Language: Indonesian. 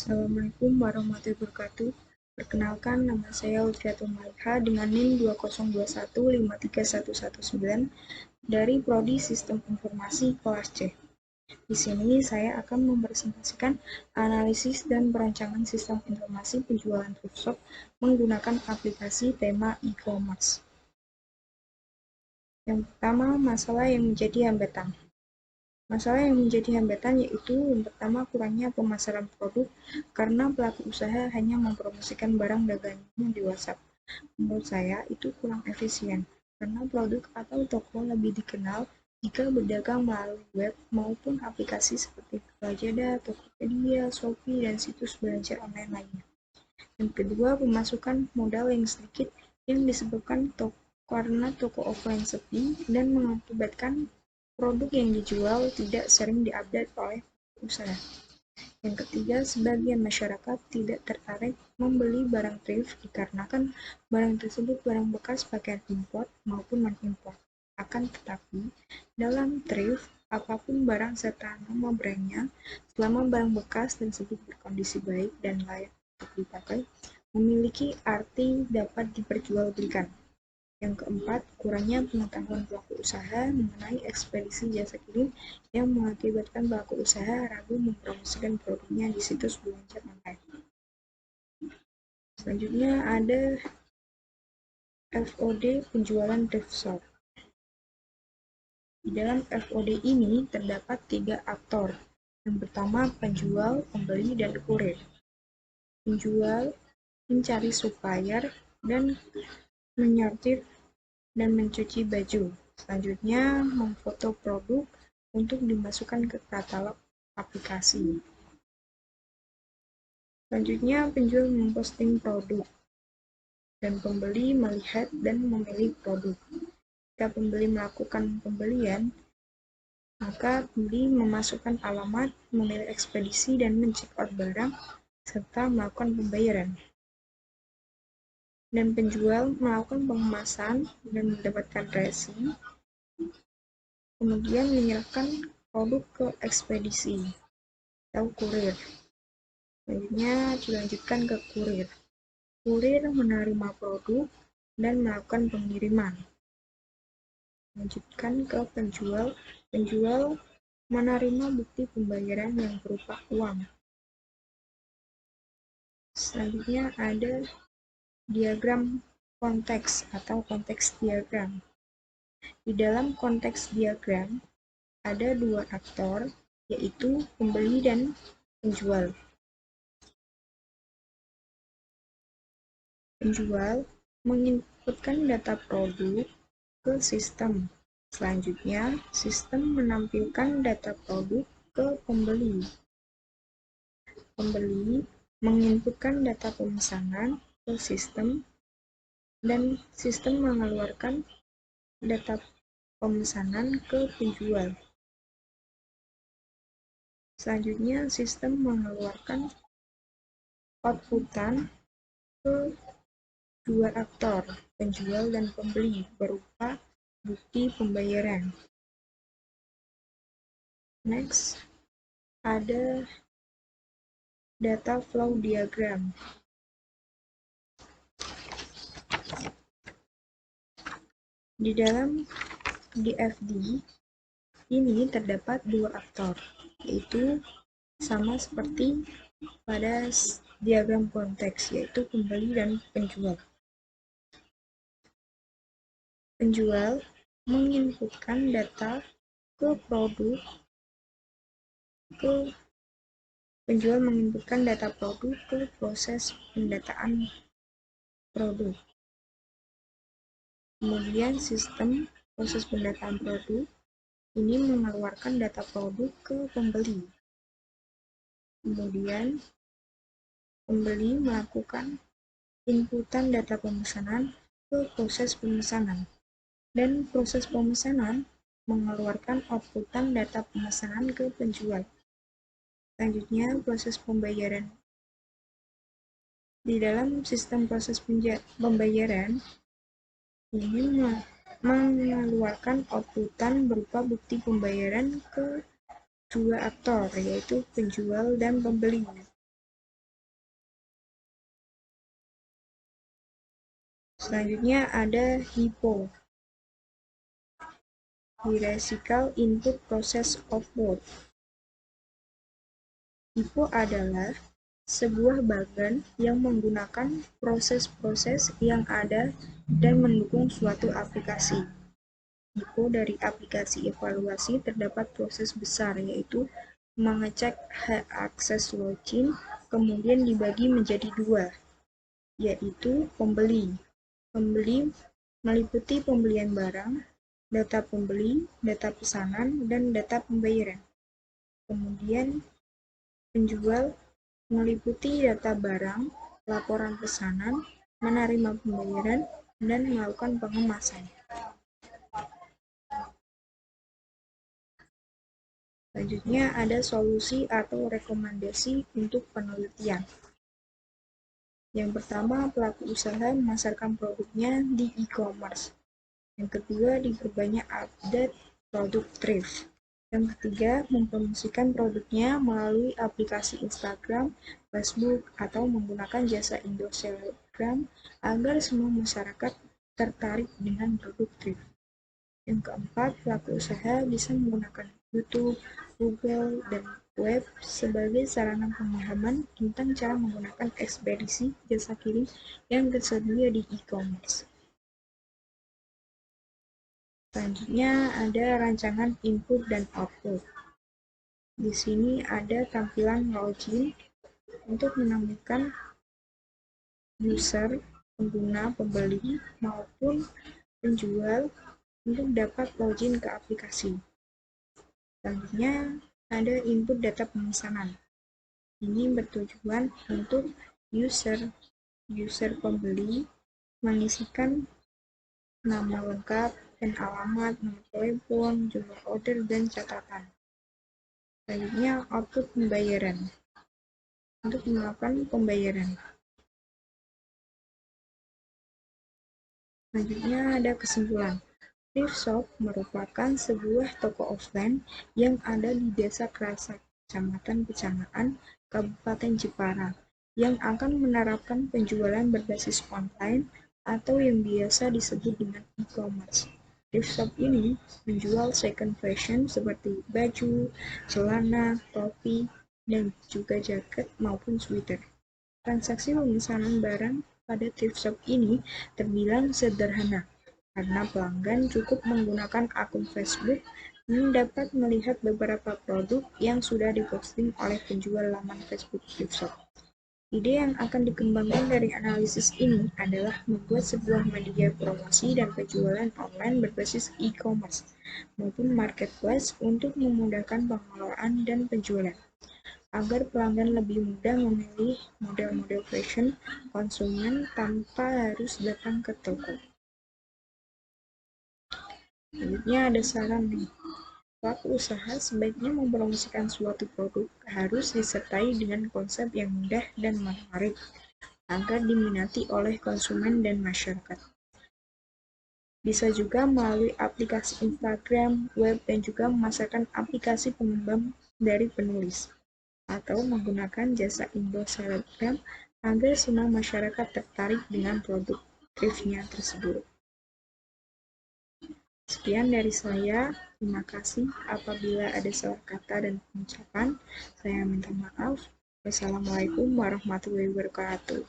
Assalamualaikum warahmatullahi wabarakatuh. Perkenalkan, nama saya Ulfiatul Maliha dengan NIM 202153119 dari Prodi Sistem Informasi kelas C. Di sini saya akan mempresentasikan analisis dan perancangan sistem informasi penjualan thrift shop menggunakan aplikasi tema e-commerce. Yang pertama, masalah yang menjadi hambatan. Masalah yang menjadi hambatan yaitu yang pertama kurangnya pemasaran produk karena pelaku usaha hanya mempromosikan barang dagangannya di WhatsApp. Menurut saya itu kurang efisien karena produk atau toko lebih dikenal jika berdagang melalui web maupun aplikasi seperti Lazada, Tokopedia, Shopee, dan situs belanja online lainnya. Yang kedua, pemasukan modal yang sedikit yang disebabkan karena toko offline sepi dan mengakibatkan produk yang dijual tidak sering diupdate oleh usaha. Yang ketiga, sebagian masyarakat tidak tertarik membeli barang thrift dikarenakan barang tersebut barang bekas pakaian impor maupun non-impor. Akan tetapi, dalam thrift, apapun barang serta nama brandnya, selama barang bekas tersebut berkondisi baik dan layak untuk dipakai, memiliki arti dapat diperjualbelikan. Yang keempat, kurangnya pengetahuan pelaku usaha mengenai ekspedisi jasa kirim yang mengakibatkan pelaku usaha ragu mempromosikan produknya di situs belanja online. Selanjutnya ada FOD penjualan thrift shop. Di dalam FOD ini terdapat 3 aktor. Yang pertama, penjual, pembeli, dan kurir. Penjual mencari supplier dan menyortir dan mencuci baju. Selanjutnya, memfoto produk untuk dimasukkan ke katalog aplikasi. Selanjutnya, penjual memposting produk dan pembeli melihat dan memilih produk. Jika pembeli melakukan pembelian, maka pembeli memasukkan alamat, memilih ekspedisi, dan mencek out barang, serta melakukan pembayaran. Dan penjual melakukan pengemasan dan mendapatkan resi, kemudian menyerahkan produk ke ekspedisi atau kurir. Selanjutnya dilanjutkan ke kurir. Kurir menerima produk dan melakukan pengiriman. Lanjutkan ke penjual. Penjual menerima bukti pembayaran yang berupa uang. Selanjutnya ada diagram konteks atau konteks diagram. Di dalam konteks diagram ada 2 aktor, yaitu pembeli dan penjual. Penjual menginputkan data produk ke sistem. Selanjutnya, sistem menampilkan data produk ke pembeli. Pembeli menginputkan data pemesanan ke sistem dan sistem mengeluarkan data pemesanan ke penjual. Selanjutnya, sistem mengeluarkan outputan ke 2 aktor, penjual dan pembeli, berupa bukti pembayaran. Next, ada data flow diagram. Di dalam DFD ini terdapat 2 aktor, yaitu sama seperti pada diagram konteks, yaitu pembeli dan penjual. Penjual menginputkan data ke produk penjual menginputkan data produk ke proses pendataan produk. Kemudian sistem proses pendataan produk ini mengeluarkan data produk ke pembeli. Kemudian pembeli melakukan inputan data pemesanan ke proses pemesanan. Dan proses pemesanan mengeluarkan outputan data pemesanan ke penjual. Selanjutnya, proses pembayaran. Di dalam sistem proses pembayaran, ini mengeluarkan outputan berupa bukti pembayaran ke 2 aktor, yaitu penjual dan pembeli. Selanjutnya ada HIPO, Hierarchical Input Process of Work. HIPO adalah sebuah bagan yang menggunakan proses-proses yang ada dan mendukung suatu aplikasi. HIPO dari aplikasi evaluasi terdapat proses besar, yaitu mengecek hak akses login, kemudian dibagi menjadi dua, yaitu pembeli. Pembeli meliputi pembelian barang, data pembeli, data pesanan, dan data pembayaran. Kemudian penjual meliputi data barang, laporan pesanan, menerima pembayaran, dan melakukan pengemasan. Selanjutnya ada solusi atau rekomendasi untuk penelitian. Yang pertama, pelaku usaha memasarkan produknya di e-commerce. Yang kedua, diperbanyak update produk thrift. Yang ketiga, mempromosikan produknya melalui aplikasi Instagram, Facebook, atau menggunakan jasa Indo Selebgram agar semua masyarakat tertarik dengan produk thrift. Yang keempat, pelaku usaha bisa menggunakan YouTube, Google, dan web sebagai sarana pemahaman tentang cara menggunakan ekspedisi jasa kirim yang tersedia di e-commerce. Selanjutnya ada rancangan input dan output. Di sini ada tampilan login untuk menemukan user, pengguna, pembeli, maupun penjual untuk dapat login ke aplikasi. Selanjutnya ada input data pemesanan. Ini bertujuan untuk user pembeli mengisikan nama lengkap dan alamat, nomor telepon, jumlah order, dan catatan. Selanjutnya output pembayaran. Untuk melakukan pembayaran. Selanjutnya ada kesimpulan. Thrift shop merupakan sebuah toko offline yang ada di Desa Kerasak, Kecamatan Pecamaan, Kabupaten Jepara, yang akan menerapkan penjualan berbasis online atau yang biasa disebut dengan e-commerce. Thrift shop ini menjual second fashion seperti baju, celana, topi, dan juga jaket maupun sweater. Transaksi pemesanan barang pada thrift shop ini terbilang sederhana, karena pelanggan cukup menggunakan akun Facebook dan dapat melihat beberapa produk yang sudah diposting oleh penjual laman Facebook thrift shop. Ide yang akan dikembangkan dari analisis ini adalah membuat sebuah media promosi dan penjualan online berbasis e-commerce maupun marketplace untuk memudahkan pengelolaan dan penjualan, agar pelanggan lebih mudah memilih model-model fashion konsumen tanpa harus datang ke toko. Selanjutnya ada saran nih. Pelaku usaha sebaiknya mempromosikan suatu produk harus disertai dengan konsep yang mudah dan menarik agar diminati oleh konsumen dan masyarakat. Bisa juga melalui aplikasi Instagram, web, dan juga memasarkan aplikasi pengembang dari penulis, atau menggunakan jasa Indo Selebgram agar semua masyarakat tertarik dengan produk thrift-nya tersebut. Sekian dari saya, terima kasih. Apabila ada salah kata dan pengucapan, saya minta maaf. Wassalamualaikum warahmatullahi wabarakatuh.